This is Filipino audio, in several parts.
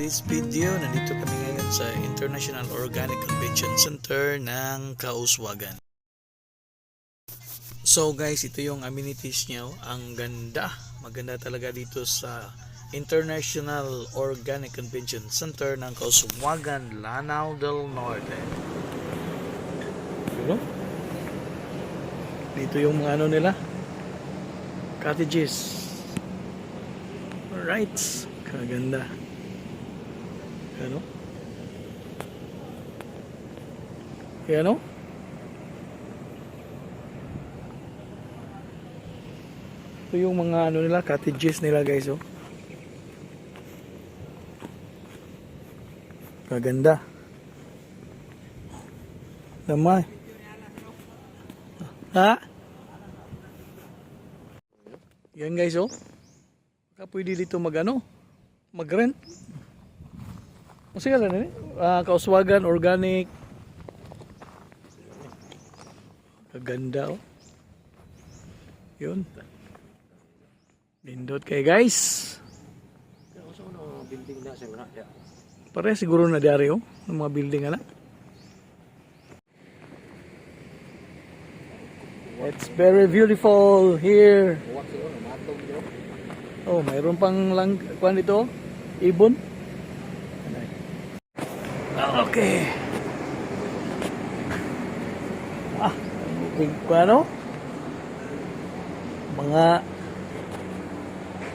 today's video, nandito kami ngayon sa International Organic Convention Center ng Kauswagan. So guys, ito yung amenities niya. Ang ganda, maganda talaga dito sa International Organic Convention Center ng Kauswagan, Lanao del Norte. Dito yung mga ano nila, cottages. Alright, kaganda. Ano? Ano? Ito yung mga ano nila, cottages nila guys, oh. Kaganda. Damay. Ha? Yan guys, oh. Baka pwede dito mag-rent. Kasi nga lang, Kauswagan Organic. Kaganda, oh. Yun. Lindot kayo guys. Pare siguro na diary, oh. Ng mga building, ala. It's very beautiful here. Oh, mayroon pang kuan dito, ibon. Okay. Ano? Mga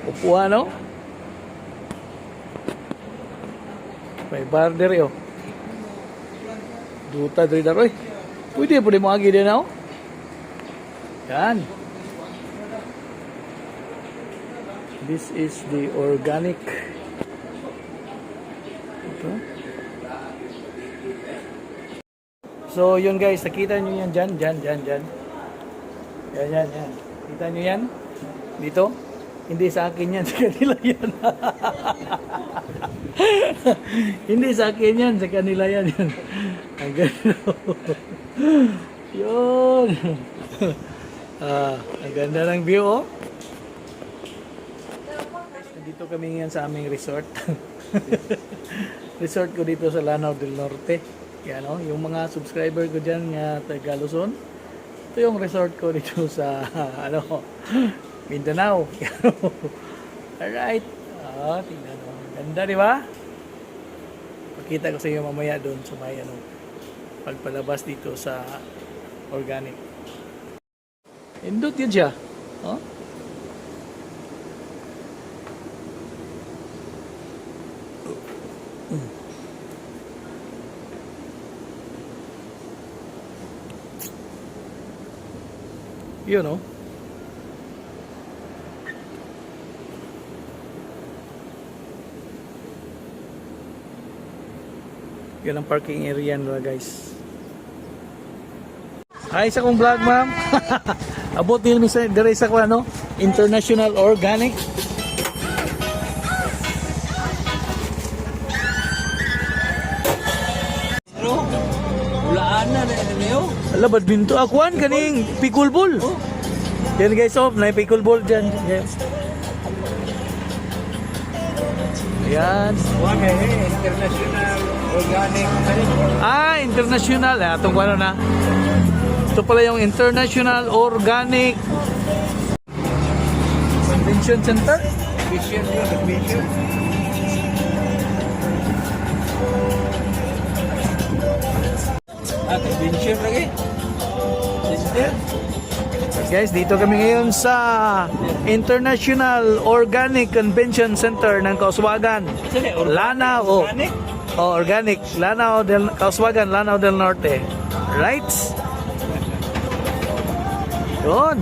upuan, no? May bar dere, oh. Duta dere daroy. Pwede mo agi din, oh. Yan. This is the organic. Ito. So yun guys, nakita nyo yan dyan. Yan. Kita nyo yan? Dito? Hindi sa akin yan, sa kanila yan. Hindi sa akin yan, sa kanila yan. Ang ganda. Yun. Ang ganda ng view, oh. Dito kami ngayon sa aming resort. Resort ko dito sa Lanao del Norte. Yan, oh, yung mga subscriber ko dyan nga taga Luzon. Ito yung resort ko dito sa Mindanao. Alright. Tingnan mo. Ganda, di ba? Pakita ko sa iyo mamaya doon sa may pagpalabas dito sa organic. Indot yun siya. Oh? Yun, no? Yan ang parking area nila, guys. Hi sa kong vlog, ma'am. Abot nila sa dire sa ano? International Organic. Ala, badminton. Akuan, kaning pickleball. Oh. Yan guys, oh, na pickleball dyan. Yes. Yan. International Organic. International. Itong ano na. Ito pala yung International Organic Convention Center. Convention. Convention lagi. Guys, dito kami ngayon sa International Organic Convention Center ng Kauswagan. Lanao. Organic. Kauswagan, Lanao del Norte. Right? Yun.